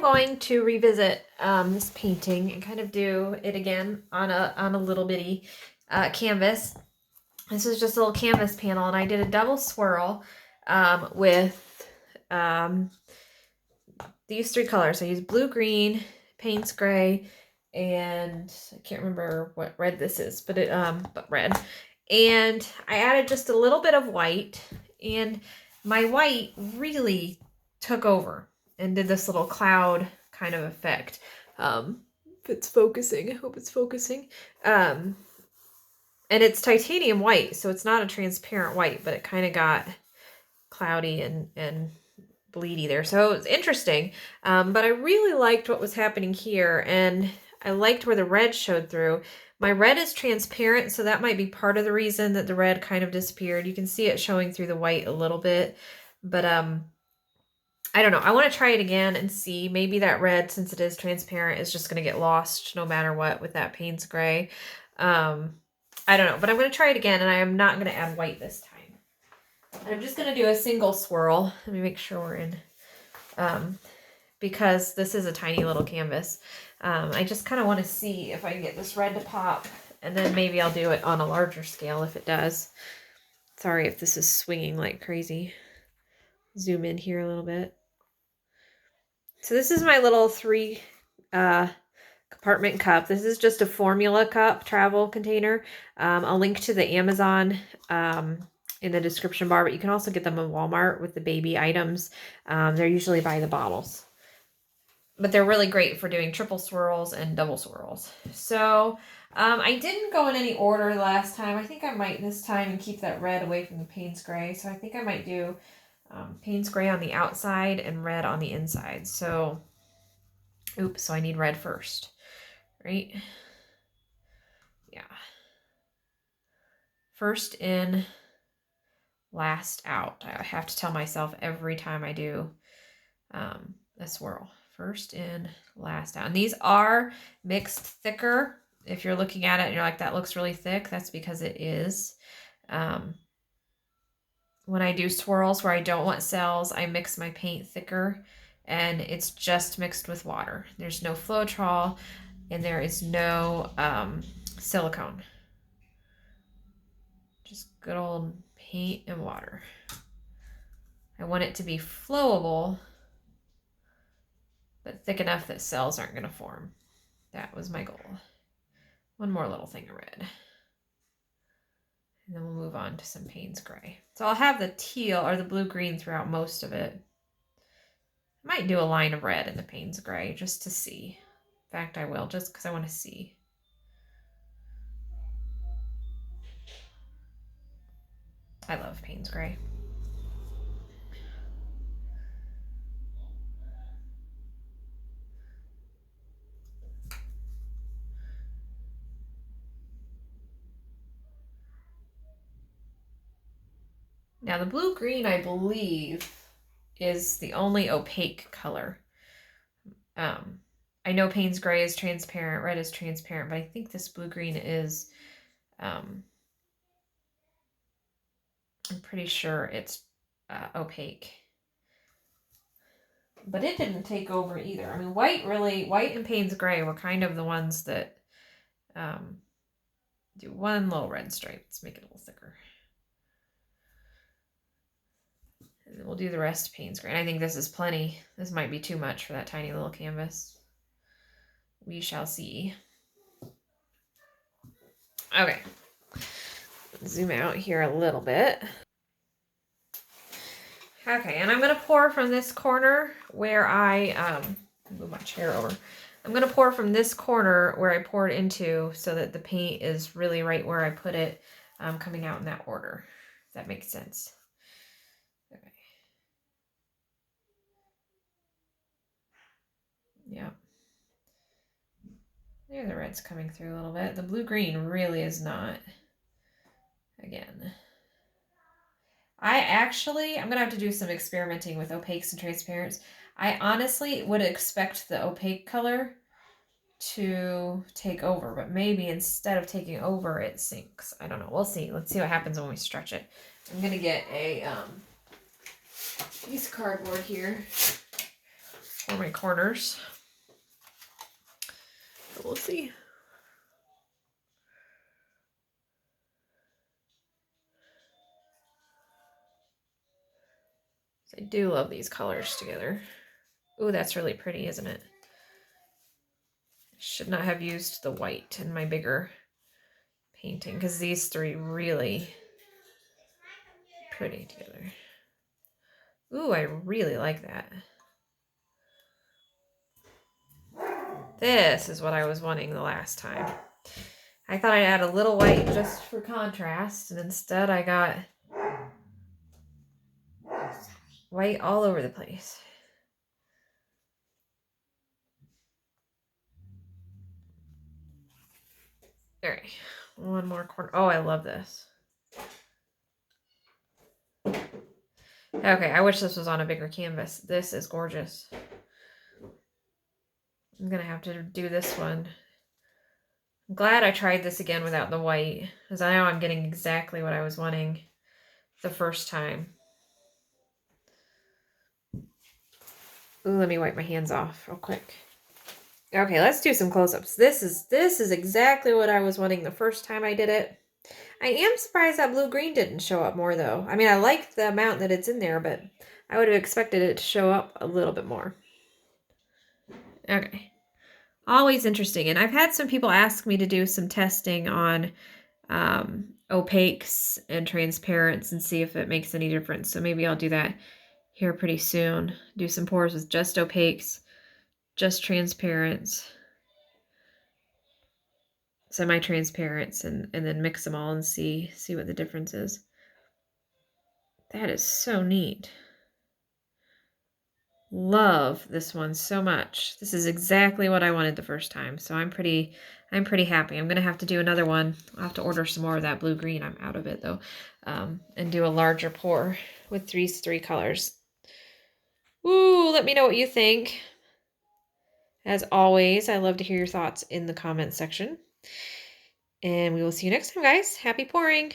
going to revisit this painting and kind of do it again on a little bitty canvas. This is just a little canvas panel, and I did a double swirl with these three colors. I used blue, green, Payne's gray, and I can't remember what red this is, but red. And I added just a little bit of white, and my white really took over and did this little cloud kind of effect. If it's focusing, I hope it's focusing. And it's titanium white, so it's not a transparent white, but it kind of got cloudy and bleedy there. So it was interesting. But I really liked what was happening here, and I liked where the red showed through. My red is transparent, so that might be part of the reason that the red kind of disappeared. You can see it showing through the white a little bit, but I don't know. I want to try it again and see. Maybe that red, since it is transparent, is just going to get lost no matter what with that Payne's gray. I don't know, but I'm going to try it again, and I am not going to add white this time. I'm just going to do a single swirl. Let me make sure we're in, because this is a tiny little canvas. I just kind of want to see if I can get this red to pop, and then maybe I'll do it on a larger scale if it does. Sorry if this is swinging like crazy. Zoom in here a little bit. So this is my little 3 compartment cup. This is just a formula cup travel container. I'll link to the Amazon in the description bar, but you can also get them in Walmart with the baby items. They're usually by the bottles. But they're really great for doing triple swirls and double swirls. So I didn't go in any order last time. I think I might this time and keep that red away from the Payne's gray. So I think I might do Payne's gray on the outside and red on the inside. So, oops, so I need red first, right? Yeah. First in, last out. I have to tell myself every time I do a swirl. First in, last out. And these are mixed thicker. If you're looking at it and you're like, that looks really thick, that's because it is. When I do swirls where I don't want cells, I mix my paint thicker, and it's just mixed with water. There's no Floetrol, and there is no silicone. Just good old paint and water. I want it to be flowable, but thick enough that cells aren't going to form. That was my goal. One more little thing of red. And then we'll move on to some Payne's gray. So I'll have the teal or the blue-green throughout most of it. I might do a line of red in the Payne's gray just to see. In fact, I will, just because I want to see. I love Payne's gray. Now the blue-green, I believe, is the only opaque color. I know Payne's gray is transparent, red is transparent, but I think this blue-green is, I'm pretty sure it's opaque. But it didn't take over either. I mean, white and Payne's gray were kind of the ones that do one little red stripe. Let's make it a little thicker. And then we'll do the rest Payne's gray. And I think this is plenty. This might be too much for that tiny little canvas. We shall see. Okay. Zoom out here a little bit. Okay, and I'm going to pour from this corner where I, move my chair over. I'm going to pour from this corner where I poured into so that the paint is really right where I put it, coming out in that order. If that makes sense. Okay. Yeah. There, the red's coming through a little bit. The blue-green really is not. Again. I'm going to have to do some experimenting with opaques and transparents. I honestly would expect the opaque color to take over, but maybe instead of taking over, it sinks. I don't know. We'll see. Let's see what happens when we stretch it. I'm going to get a piece of cardboard here. for my corners. But we'll see. I do love these colors together. Ooh, that's really pretty, isn't it? Should not have used the white in my bigger painting because these three really pretty together. Ooh, I really like that. This is what I was wanting the last time. I thought I'd add a little white just for contrast, and instead I got white all over the place. All right, one more corner. Oh, I love this. Okay, I wish this was on a bigger canvas. This is gorgeous. I'm gonna have to do this one. I'm glad I tried this again without the white, because I know I'm getting exactly what I was wanting the first time. Ooh, let me wipe my hands off real quick. Okay, let's do some close-ups. This is exactly what I was wanting the first time I did it. I am surprised that blue-green didn't show up more, though. I mean, I like the amount that it's in there, but I would have expected it to show up a little bit more. Okay. Always interesting. And I've had some people ask me to do some testing on opaques and transparents and see if it makes any difference. So maybe I'll do that here pretty soon. Do some pours with just opaques, just transparents, semi-transparents, and then mix them all and see what the difference is. That is so neat. Love this one so much. This is exactly what I wanted the first time, so I'm pretty happy. I'm gonna have to do another one. I'll have to order some more of that blue-green. I'm out of it though, and do a larger pour with these three colors. Ooh, let me know what you think. As always, I love to hear your thoughts in the comments section. And we will see you next time, guys. Happy pouring!